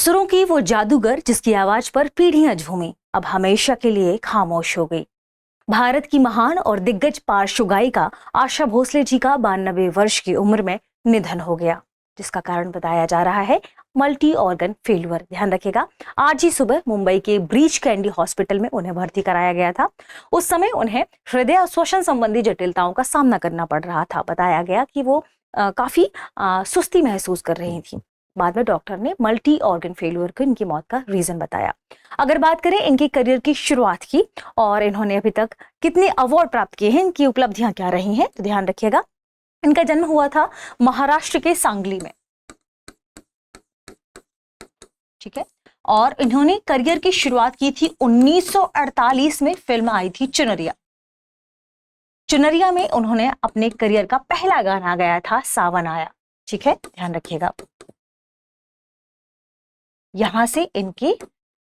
सुरों की वो जादूगर जिसकी आवाज पर पीढ़ियां झूमी, अब हमेशा के लिए खामोश हो गई। भारत की महान और दिग्गज पार्श्व गायिका आशा भोसले जी का 92 वर्ष की उम्र में निधन हो गया, जिसका कारण बताया जा रहा है मल्टी ऑर्गन फेल्यूर। ध्यान रखिएगा, आज ही सुबह मुंबई के ब्रीच कैंडी हॉस्पिटल में उन्हें भर्ती कराया गया था। उस समय उन्हें हृदय और श्वसन संबंधी जटिलताओं का सामना करना पड़ रहा था। बताया गया कि वो काफी सुस्ती महसूस कर रही थी। बाद में डॉक्टर ने मल्टी ऑर्गन फेल्यूर को इनकी मौत का रीजन बताया। अगर बात करें इनके करियर की शुरुआत की और इन्होंने अभी तक कितने अवार्ड प्राप्त किए हैं, इनकी उपलब्धियां क्या रही हैं, तो ध्यान रखिएगा, इनका जन्म हुआ था महाराष्ट्र के सांगली में, ठीक है। और इन्होंने करियर की शुरुआत की थी 1948 में। फिल्म आई थी चुनरिया। चुनरिया में उन्होंने अपने करियर का पहला गाना गाया था सावन आया, ठीक है, ध्यान रखिएगा। यहां से इनके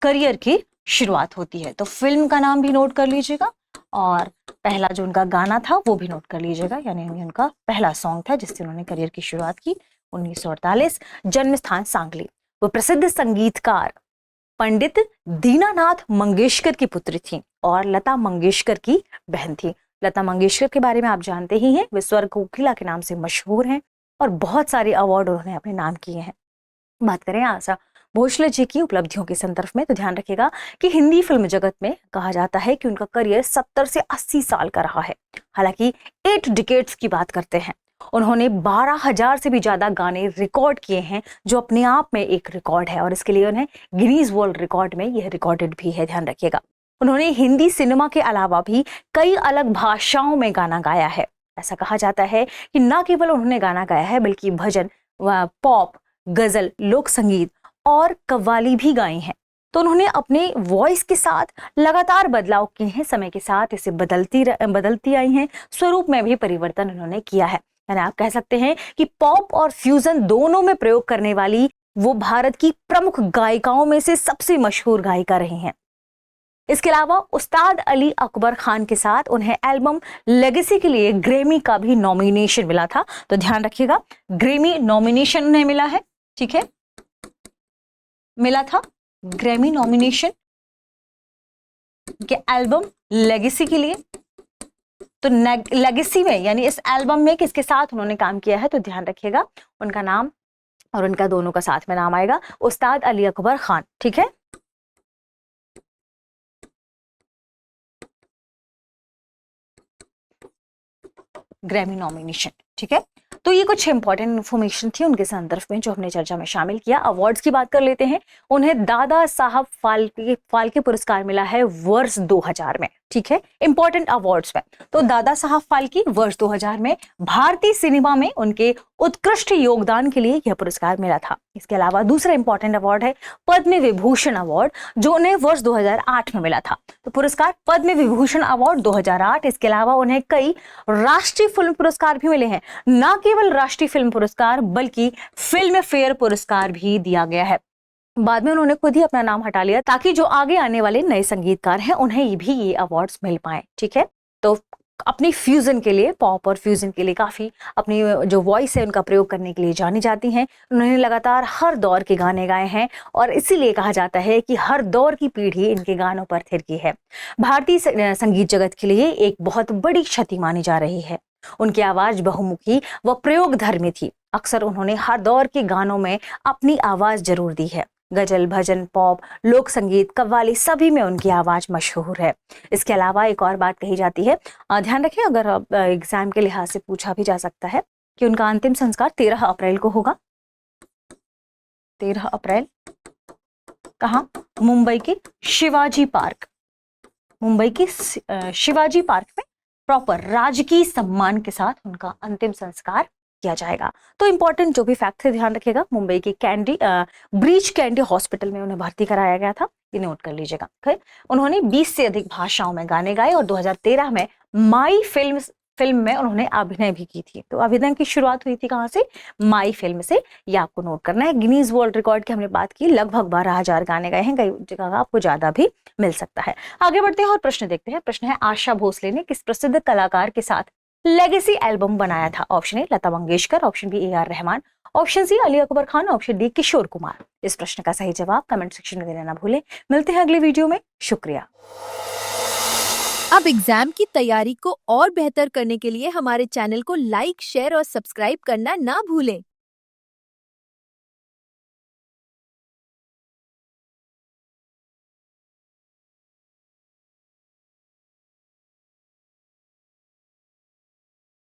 करियर की शुरुआत होती है। तो फिल्म का नाम भी नोट कर लीजिएगा और पहला जो उनका गाना था वो भी नोट कर लीजिएगा, यानी उनका पहला सॉन्ग था जिससे उन्होंने करियर की शुरुआत की 1948। जन्म स्थान सांगली। वो प्रसिद्ध संगीतकार पंडित दीनानाथ मंगेशकर की पुत्री थी और लता मंगेशकर की बहन थी। लता मंगेशकर के बारे में आप जानते ही हैं, वे स्वर कोकिला के नाम से मशहूर हैं और बहुत सारे अवार्ड उन्होंने अपने नाम किए हैं। बात करें आशा भोसले जी की उपलब्धियों के संदर्भ में, तो ध्यान रखिएगा कि हिंदी फिल्म जगत में कहा जाता है कि उनका करियर 70 से 80 साल का रहा है। हालांकि 8 डिकेड्स की बात करते हैं। उन्होंने 12,000 से भी ज्यादा गाने रिकॉर्ड किए हैं, जो अपने आप में एक रिकॉर्ड है और इसके लिए उन्हें गिनीज वर्ल्ड रिकॉर्ड में यह रिकॉर्डेड भी है। ध्यान रखिएगा, उन्होंने हिंदी सिनेमा के अलावा भी कई अलग भाषाओं में गाना गाया है। ऐसा कहा जाता है कि न केवल उन्होंने गाना गाया है बल्कि भजन, पॉप, गजल, लोक संगीत और कव्वाली भी गाई हैं। तो उन्होंने अपने वॉइस के साथ लगातार बदलाव किए हैं, समय के साथ इसे बदलती आई हैं, स्वरूप में भी परिवर्तन उन्होंने किया है। यानी आप कह सकते हैं कि पॉप और फ्यूजन दोनों में प्रयोग करने वाली वो भारत की प्रमुख गायिकाओं में से सबसे मशहूर गायिका रही हैं। इसके अलावा उस्ताद अली अकबर खान के साथ उन्हें एल्बम लेगेसी के लिए ग्रैमी का भी नॉमिनेशन मिला था। तो ध्यान रखिएगा, ग्रैमी नॉमिनेशन उन्हें मिला है, ठीक है, मिला था ग्रैमी नॉमिनेशन के एल्बम लेगेसी के लिए। तो लेगेसी में यानी इस एल्बम में किसके साथ उन्होंने काम किया है, तो ध्यान रखिएगा उनका नाम और उनका दोनों का साथ में नाम आएगा, उस्ताद अली अकबर खान, ठीक है। ग्रैमी नॉमिनेशन, ठीक है। तो ये कुछ इंपॉर्टेंट इंफॉर्मेशन थी उनके संदर्भ में जो हमने चर्चा में शामिल किया। अवार्ड्स की बात कर लेते हैं। उन्हें दादा साहब फाल्के पुरस्कार मिला है वर्ष 2000 में, ठीक है, इंपॉर्टेंट अवार्ड्स में। तो दादा साहब फाल्के वर्ष 2000 में भारतीय सिनेमा में उनके उत्कृष्ट योगदान के लिए यह पुरस्कार मिला था। इसके अलावा दूसरा इंपॉर्टेंट अवार्ड है पद्म विभूषण अवार्ड, जो उन्हें वर्ष 2008 में मिला था। तो पुरस्कार पद्म विभूषण अवार्ड 2008। इसके अलावा उन्हें कई राष्ट्रीय फिल्म पुरस्कार भी मिले हैं। न केवल राष्ट्रीय फिल्म पुरस्कार बल्कि फिल्म फेयर पुरस्कार भी दिया गया है। बाद में उन्होंने खुद ही अपना नाम हटा लिया ताकि जो आगे आने वाले नए संगीतकार हैं उन्हें भी ये अवार्ड्स मिल पाए, ठीक है। तो अपनी फ्यूजन के लिए, पॉप और फ्यूजन के लिए काफी अपनी जो वॉइस है उनका प्रयोग करने के लिए जानी जाती हैं। उन्होंने लगातार हर दौर के गाने गाए हैं और इसीलिए कहा जाता है कि हर दौर की पीढ़ी इनके गानों पर थिरकी है। भारतीय संगीत जगत के लिए एक बहुत बड़ी क्षति मानी जा रही है। उनकी आवाज बहुमुखी व प्रयोगधर्मी थी। अक्सर उन्होंने हर दौर के गानों में अपनी आवाज जरूर दी है। गजल, भजन, पॉप, लोक संगीत, कव्वाली सभी में उनकी आवाज मशहूर है। इसके अलावा एक और बात कही जाती है, ध्यान रखें, अगर एग्जाम के लिहाज से पूछा भी जा सकता है कि उनका अंतिम संस्कार 13 अप्रैल को होगा। 13 अप्रैल कहाँ? मुंबई के शिवाजी पार्क, मुंबई के शिवाजी पार्क में प्रॉपर राजकीय सम्मान के साथ उनका अंतिम संस्कार किया जाएगा। तो इंपॉर्टेंट जो भी फैक्ट है ध्यान रखिएगा। मुंबई के ब्रीच कैंडी हॉस्पिटल में उन्हें भर्ती कराया गया था, ये नोट कर लीजिएगा। उन्होंने 20 से अधिक भाषाओं में गाने गाए और 2013 में माई फिल्म में उन्होंने अभिनय भी की थी। तो अभिनय की शुरुआत हुई थी कहाँ से? माई फिल्म से, ये आपको नोट करना है। गिनीज वर्ल्ड रिकॉर्ड की हमने बात की, लगभग 12,000 गाने गाए हैं, कई जगह आपको ज्यादा भी मिल सकता है। आगे बढ़ते हैं और प्रश्न देखते हैं। प्रश्न है, आशा भोसले ने किस प्रसिद्ध कलाकार के साथ लेगेसी एल्बम बनाया था? Option A Lata Mangeshkar, option B AR Rahman, option C Ali Akbar Khan, option D Kishore Kumar. इस प्रश्न का सही जवाब कमेंट सेक्शन में देना ना भूलें। मिलते हैं अगले वीडियो में, शुक्रिया। अब एग्जाम की तैयारी को और बेहतर करने के लिए हमारे चैनल को लाइक, शेयर और सब्सक्राइब करना ना भूलें।